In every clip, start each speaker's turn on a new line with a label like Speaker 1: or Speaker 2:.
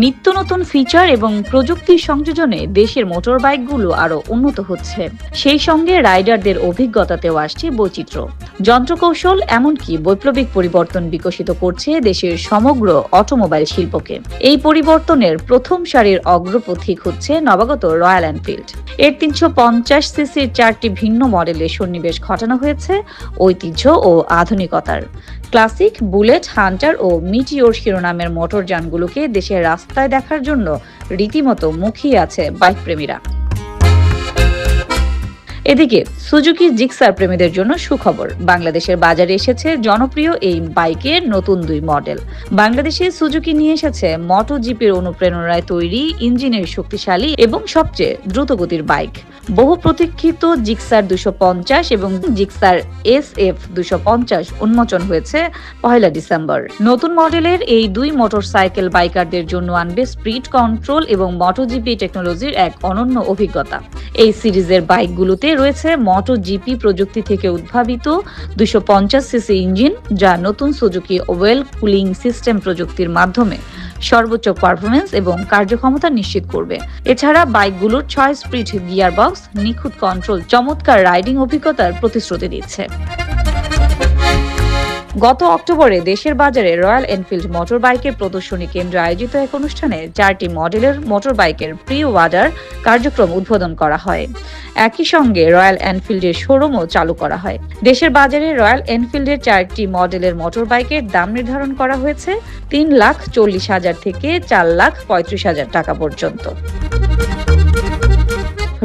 Speaker 1: নিত্য নতুন ফিচার এবং প্রযুক্তির সংযোজনে দেশের মোটর বাইকগুলো আরো উন্নত হচ্ছে। সেই সঙ্গে রাইডারদের অভিজ্ঞতাতেও আসছে বৈচিত্র্য, যন্ত্রকৌশল, এমনকি বৈপ্লবিক পরিবর্তন বিকশিত করছে দেশের সমগ্র অটোমোবাইল শিল্পকে। এই পরিবর্তনের প্রথম সারির অগ্রপথিক হচ্ছে নবাগত রয়্যাল এনফিল্ড। এর 350 সিসির 4টি ভিন্ন মডেলে সন্নিবেশ ঘটানো হয়েছে ঐতিহ্য ও আধুনিকতার। ক্লাসিক, বুলেট, হান্টার ও মিটিওর শিরোনামের মোটরযানগুলোকে দেশের রাস্তায় দেখার জন্য রীতিমতো মুখিয়ে আছে বাইক প্রেমীরা। এদিকে সুজুকি জিক্সার প্রেমীদের জন্য সুখবর, বাংলাদেশের বাজারে এসেছে জনপ্রিয় এই বাইকের নতুন 2 মডেল। বাংলাদেশে সুজুকি নিয়ে এসেছে মোটো জিপির অনুপ্রেরণায় তৈরি ইঞ্জিনের শক্তিশালী এবং সবচেয়ে দ্রুতগতির বাইক। বহু প্রতীক্ষিত জিক্সার 250 এবং জিক্সার SF 250 উন্মোচন হয়েছে 1 ডিসেম্বর। নতুন মডেলের এই 2 মোটরসাইকেল বাইকারদের জন্য আনবে স্পিড কন্ট্রোল এবং মোটোজিপি টেকনোলজির এক অনন্য অভিজ্ঞতা। এই সিরিজের বাইকগুলোতে রয়েছে মোটো জিপি প্রযুক্তি থেকে উদ্ভাবিত 250 সিসি ইঞ্জিন, যা নতুন সুজুকি ওয়েল কুলিং সিস্টেম প্রযুক্তির মাধ্যমে সর্বোচ্চ পারফরমেন্স এবং কার্যক্ষমতা নিশ্চিত করবে। এছাড়া বাইকগুলোর 6 স্পিড গিয়ারবক্স, নিখুঁত কন্ট্রোল, চমৎকার রাইডিং অভিজ্ঞতার প্রতিশ্রুতি দিচ্ছে। গত অক্টোবরে দেশের বাজারে রয়্যাল এনফিল্ড মোটর বাইকের প্রদর্শনী কেন্দ্রে আয়োজিত এক অনুষ্ঠানে 4টি মডেলের মোটর বাইকের প্রি অর্ডার কার্যক্রম উদ্বোধন করা হয়। একই সঙ্গে রয়্যাল এনফিল্ডের শোরুমও চালু করা হয়। দেশের বাজারে রয়্যাল এনফিল্ডের 4টি মডেলের মোটর বাইকের দাম নির্ধারণ করা হয়েছে 3,40,000 থেকে 4,35,000 টাকা পর্যন্ত।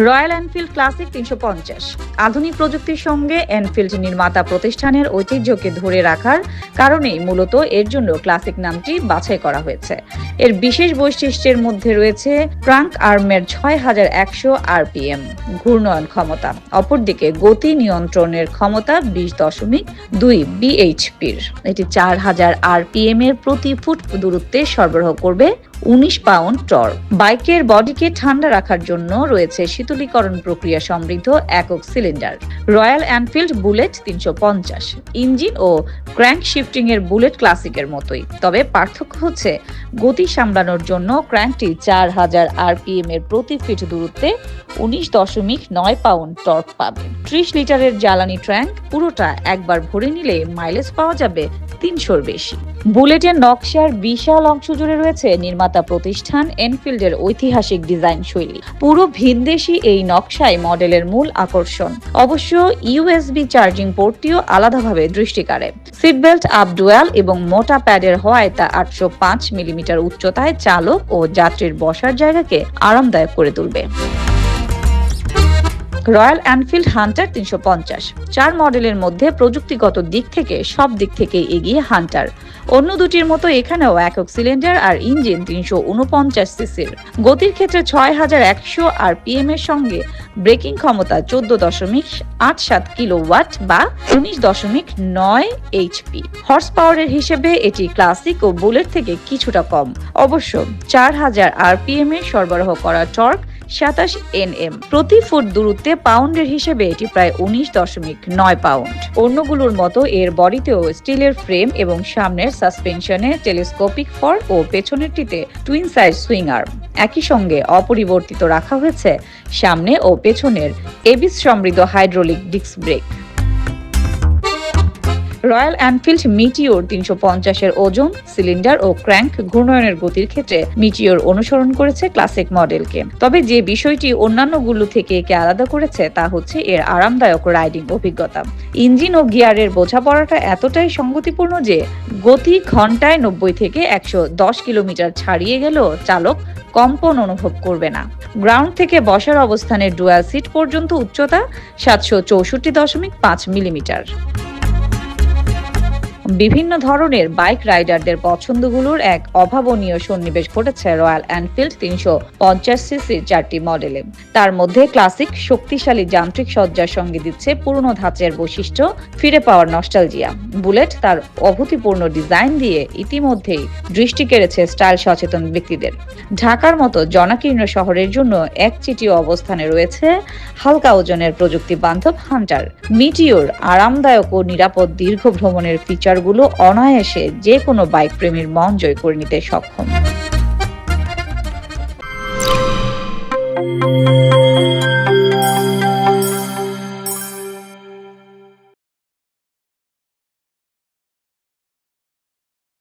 Speaker 1: রয়্যাল এনফিল্ড ক্লাসিক 350 আধুনিক প্রযুক্তির সঙ্গে এনফিল্ড নির্মাতা প্রতিষ্ঠানের ঐতিহ্যকে ধরে রাখার কারণেই মূলত এর জন্য ক্লাসিক নামটি বাছাই করা হয়েছে। এর বিশেষ বৈশিষ্ট্যের মধ্যে রয়েছে ক্রাঙ্ক আর্মের 6100 RPM ঘূর্ণয়ন ক্ষমতা, অপরদিকে গতি নিয়ন্ত্রণের ক্ষমতা 20.2 bhp-র। এটি 4000 RPM এর প্রতি ফুট দূরত্বে সরবরাহ করবে 19 পাউন্ড টর্ক। বাইকের বডিকে ঠান্ডা রাখার জন্য রয়েছে শীতলীকরণ প্রক্রিয়া সমৃদ্ধ একক cylinder. Royal Enfield bullet 350 engine ও ক্র্যাঙ্ক শিফটিং এর বুলেট ক্লাসিকের মতোই, তবে পার্থক্য হচ্ছে গতি সামলানোর জন্য ক্র্যাঙ্কটি 4000 RPM এর প্রতি ফিট দূরত্বে 19.9 পাউন্ড টর্ক পাবে। 30 লিটারের জ্বালানি ট্যাঙ্ক, পুরোটা একবার ভরে নিলে মাইলেজ পাওয়া যাবে 300-র বেশি। বুলেটের নকশার বিশাল অংশ জুড়ে রয়েছে নির্মাতা প্রতিষ্ঠান এনফিল্ডের ঐতিহাসিক ডিজাইন শৈলী। পুরো ভিনদেশি এই নকশায় মডেলের মূল আকর্ষণ। অবশ্য USB চার্জিং পোর্টটিও আলাদাভাবে দৃষ্টি কাড়ে। সিট বেল্ট আপ ডুয়াল এবং মোটা প্যাডের হওয়ায় তা 805 মিলিমিটার উচ্চতায় চালক ও যাত্রীর বসার জায়গাকে আরামদায়ক করে তুলবে। রয়্যাল এনফিল্ড হান্টার 350 4 মডেলের মধ্যে প্রযুক্তিগত দিক থেকে সব দিক থেকে এগিয়ে হান্টার। অন্য দুটির মতো এখানেও একক সিলিন্ডার আর ইঞ্জিন 349 সিসির। গতির ক্ষেত্রে 6100 RPM এর সঙ্গে ব্রেকিং ক্ষমতা 14.87 কিলোওয়াট বা 19.9 HP। হর্স পাওয়ারের হিসেবে এটি ক্লাসিক ও বুলেট থেকে কিছুটা কম। অবশ্য 4000 RPM এ সরবরাহ করা টর্ক 27 Nm। প্রতি ফুট দূরত্বে পাউন্ডের হিসেবে এটি প্রায় 19.9 পাউন্ড। অন্যগুলোর মতো এর বডিতেও স্টিলের ফ্রেম এবং সামনের সাসপেনশনে টেলিস্কোপিক ফর্ক ও পেছনেরটিতে টুইন সাইড সুইং আর্ম। একই সঙ্গে অপরিবর্তিত রাখা হয়েছে সামনে ও পেছনের এবিস সমৃদ্ধ hydraulic disc brake. Royal Enfield meteor 350 এর ওজন, সিলিন্ডার ও ক্র্যাঙ্ক ঘূর্ণয়নের গতির ক্ষেত্রে মিটিওর অনুসরণ করেছে ক্লাসিক মডেলকে। তবে যে বিষয়টি অন্যান্যগুলো থেকে একে আলাদা করেছে তা হচ্ছে এর আরামদায়ক রাইডিং অভিজ্ঞতা। ইঞ্জিন ও গিয়ারের বোঝাপড়াটা এতটাই সঙ্গতিপূর্ণ যে গতি ঘন্টায় 90 থেকে 110 কিলোমিটার ছাড়িয়ে গেলেও চালক কম্পন অনুভব করবে না। গ্রাউন্ড থেকে বসার অবস্থানের ডুয়াল সিট পর্যন্ত উচ্চতা 764.5 মিলিমিটার। বিভিন্ন ধরনের বাইক রাইডারদের পছন্দগুলোর এক অভাবনীয় সন্নিবেশ ঘটেছে রয়্যাল এনফিল্ড 350 সিসির 4টি মডেলে। তার মধ্যে ক্লাসিক শক্তিশালী যান্ত্রিক সজ্জার সঙ্গে দিচ্ছে পুরনো ধাঁচের বৈশিষ্ট্য ফিরে পাওয়ার নস্টালজিয়া। বুলেট তার অভূতপূর্ণ ডিজাইন দিয়ে ইতিমধ্যেই দৃষ্টি কেড়েছে স্টাইল সচেতন ব্যক্তিদের। ঢাকার মতো জনাকীর্ণ শহরের জন্য একচিটিয় অবস্থানে রয়েছে হালকা ওজনের প্রযুক্তি বান্ধব হান্টার। মিটিওর আরামদায়ক ও নিরাপদ দীর্ঘ ভ্রমণের ফিচারগুলো অনায়াসে যে কোনো বাইক প্রেমীর মন জয় করে নিতে সক্ষম।